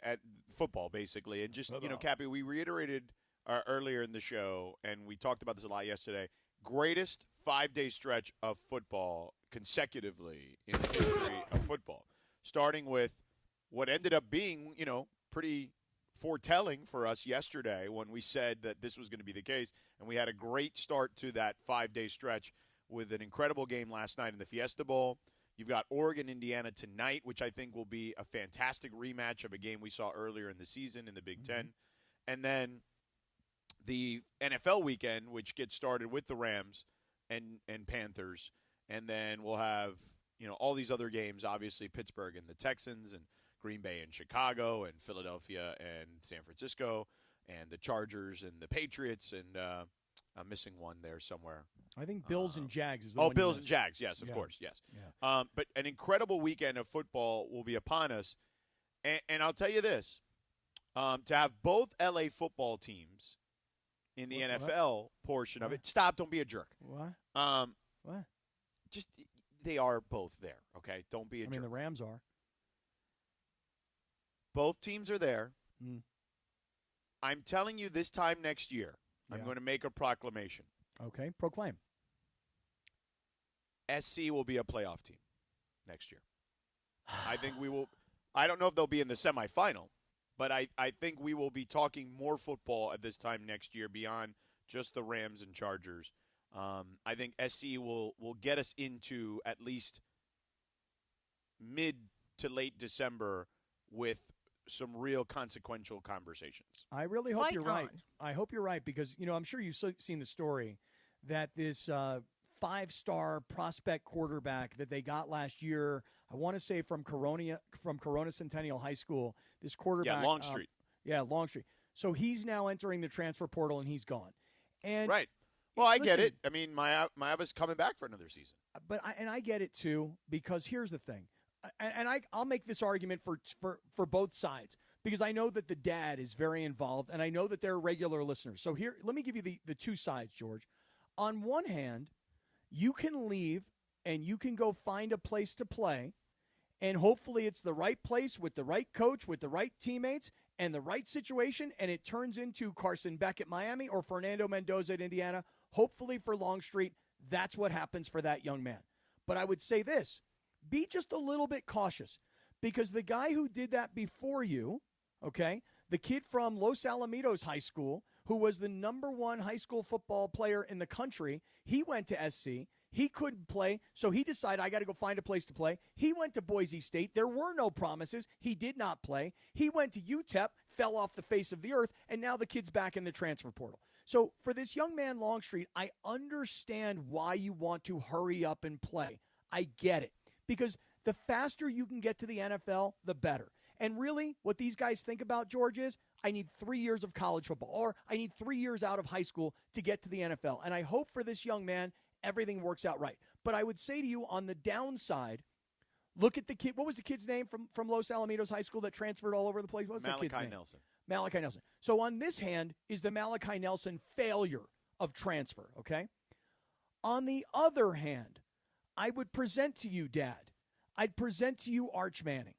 at football basically, and just Football. Cappy, we reiterated earlier in the show, and we talked about this a lot yesterday. Greatest 5-day stretch of football consecutively in the history of football, starting with what ended up being pretty foretelling for us yesterday when we said that this was going to be the case, and we had a great start to that 5-day stretch with an incredible game last night in the Fiesta Bowl. You've got Oregon, Indiana tonight, which I think will be a fantastic rematch of a game we saw earlier in the season in the Big Ten. And then the NFL weekend, which gets started with the Rams and Panthers. And then we'll have, all these other games, obviously Pittsburgh and the Texans and Green Bay and Chicago and Philadelphia and San Francisco and the Chargers and the Patriots. And I'm missing one there somewhere. I think Bills and Jags is the one. Oh, Bills and Jags. Yes, of course. Yes. Yeah. But an incredible weekend of football will be upon us. And I'll tell you this, to have both LA football teams in the NFL portion of it. Stop. Don't be a jerk. What? What? Just they are both there, okay? Don't be a jerk. I mean, the Rams are. Both teams are there. Mm. I'm telling you this time next year, I'm going to make a proclamation. Okay, proclaim. SC will be a playoff team next year. I think we will – I don't know if they'll be in the semifinal, but I think we will be talking more football at this time next year beyond just the Rams and Chargers. I think SC will get us into at least mid to late December with some real consequential conversations. I really hope you're right. on. I hope you're right because, I'm sure you've seen the story that this 5-star prospect quarterback that they got last year, I want to say from Corona Centennial High School, this quarterback. Yeah, Longstreet. Longstreet. So he's now entering the transfer portal and he's gone. And right. Well, I get it. I mean, Maiava's coming back for another season. But I get it too because here's the thing, and I'll make this argument for both sides because I know that the dad is very involved and I know that they're regular listeners. So here, let me give you the two sides, George. On one hand, you can leave and you can go find a place to play, and hopefully it's the right place with the right coach, with the right teammates, and the right situation, and it turns into Carson Beck at Miami or Fernando Mendoza at Indiana. Hopefully for Longstreet, that's what happens for that young man. But I would say this, be just a little bit cautious because the guy who did that before you, okay, the kid from Los Alamitos High School, who was the #1 high school football player in the country, he went to SC. He couldn't play, so he decided, I got to go find a place to play. He went to Boise State. There were no promises. He did not play. He went to UTEP, fell off the face of the earth, and now the kid's back in the transfer portal. So for this young man, Longstreet, I understand why you want to hurry up and play. I get it. Because the faster you can get to the NFL, the better. And really, what these guys think about, George, is I need 3 years of college football, or I need 3 years out of high school to get to the NFL. And I hope for this young man, everything works out right. But I would say to you on the downside, look at the kid. What was the kid's name from Los Alamitos High School that transferred all over the place? What was the kid's name? Nelson. Malachi Nelson. So on this hand is the Malachi Nelson failure of transfer, okay? On the other hand, I would present to you, Dad, I'd present to you Arch Manning.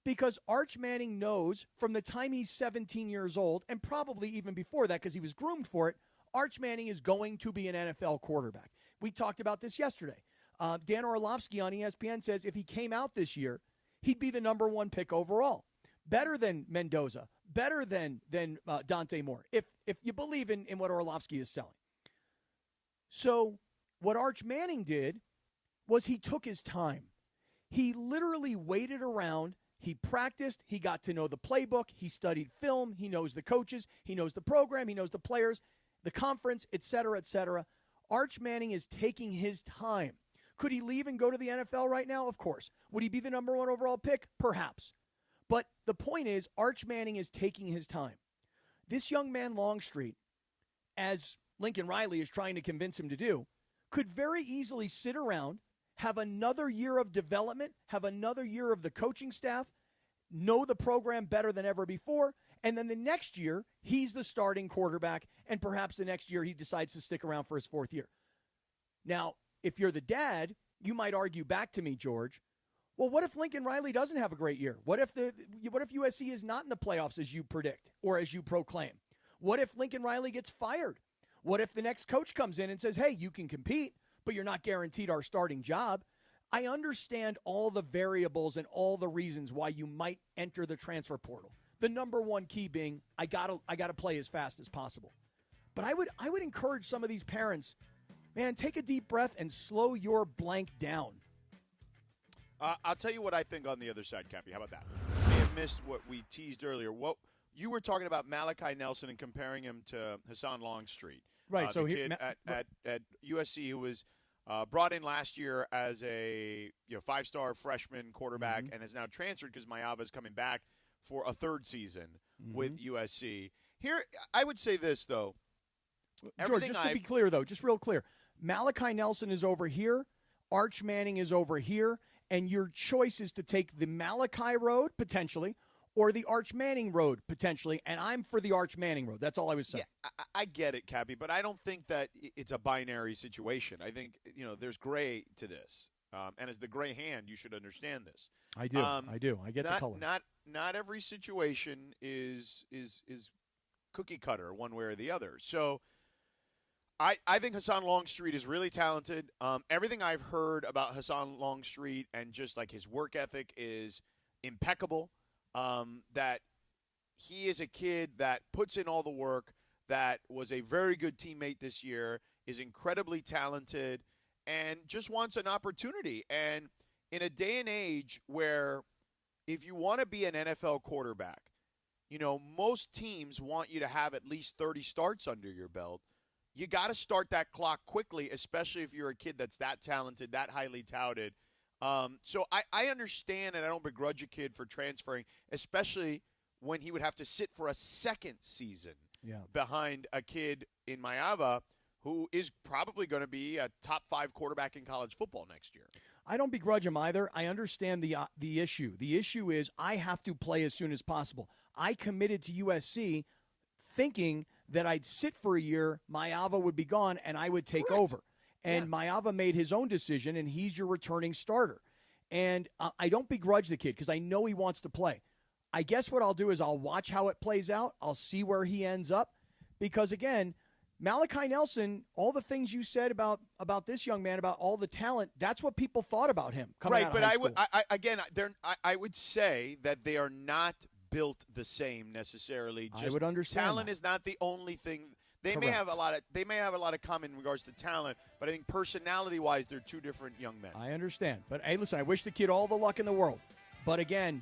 Because Arch Manning knows from the time he's 17 years old, and probably even before that because he was groomed for it, Arch Manning is going to be an NFL quarterback. We talked about this yesterday. Dan Orlovsky on ESPN says if he came out this year, he'd be the #1 pick overall. Better than Mendoza, better than Dante Moore, if you believe in what Orlovsky is selling. So what Arch Manning did was he took his time. He literally waited around. He practiced. He got to know the playbook. He studied film. He knows the coaches. He knows the program. He knows the players, the conference, et cetera, et cetera. Arch Manning is taking his time. Could he leave and go to the NFL right now? Of course. Would he be the #1 overall pick? Perhaps. But the point is, Arch Manning is taking his time. This young man, Longstreet, as Lincoln Riley is trying to convince him to do, could very easily sit around, have another year of development, have another year of the coaching staff, know the program better than ever before, and then the next year, he's the starting quarterback, and perhaps the next year he decides to stick around for his 4th year. Now, if you're the dad, you might argue back to me, George, Well, what if Lincoln Riley doesn't have a great year? What if USC is not in the playoffs as you predict or as you proclaim? What if Lincoln Riley gets fired? What if the next coach comes in and says, hey, you can compete, but you're not guaranteed our starting job? I understand all the variables and all the reasons why you might enter the transfer portal. The number one key being, I gotta play as fast as possible. But I would encourage some of these parents, man, take a deep breath and slow your blank down. I'll tell you what I think on the other side, Cappy. How about that? You may have missed what we teased earlier. What you were talking about Malachi Nelson and comparing him to Husan Longstreet. Right. So the here kid at USC who was brought in last year as a 5-star freshman quarterback and has now transferred because Maava is coming back for a third season with USC. Here, I would say this, though. George, just to be clear, though, just real clear, Malachi Nelson is over here, Arch Manning is over here, and your choice is to take the Malachi road, potentially, or the Arch Manning road, potentially, and I'm for the Arch Manning road. That's all I was saying. Yeah, I get it, Cappy, but I don't think that it's a binary situation. I think, there's gray to this. And as the gray hand, you should understand this. I do. I get the color. Not every situation is cookie cutter one way or the other. So I think Husan Longstreet is really talented. Everything I've heard about Husan Longstreet and just like his work ethic is impeccable. That he is a kid that puts in all the work, that was a very good teammate this year, is incredibly talented, and just wants an opportunity. And in a day and age where if you want to be an NFL quarterback, most teams want you to have at least 30 starts under your belt. You got to start that clock quickly, especially if you're a kid that's that talented, that highly touted. So I understand, and I don't begrudge a kid for transferring, especially when he would have to sit for a second season behind a kid in Maava who is probably going to be a top 5 quarterback in college football next year. I don't begrudge him either. I understand the issue. The issue is I have to play as soon as possible. I committed to USC thinking that I'd sit for a year, Maava would be gone, and I would take over. And Maava made his own decision, and he's your returning starter. And I don't begrudge the kid because I know he wants to play. I guess what I'll do is I'll watch how it plays out. I'll see where he ends up. Because, again, Malachi Nelson, all the things you said about this young man, about all the talent, that's what people thought about him coming out of high school. I would say that they are not built the same necessarily. I would understand. Talent is not the only thing. They may have a lot of common in regards to talent, but I think personality-wise, they're two different young men. I understand. But, hey, listen, I wish the kid all the luck in the world. But, again,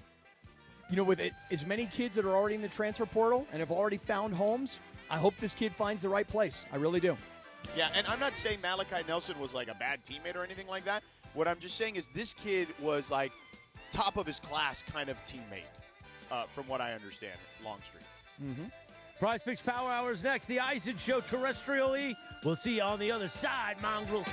with as many kids that are already in the transfer portal and have already found homes, I hope this kid finds the right place. I really do. Yeah, and I'm not saying Malachi Nelson was like a bad teammate or anything like that. What I'm just saying is this kid was like top of his class kind of teammate, from what I understand, Longstreet. Mm-hmm. Prize Picks Power Hour is next. The Eisen Show terrestrially. We'll see you on the other side, mongrels.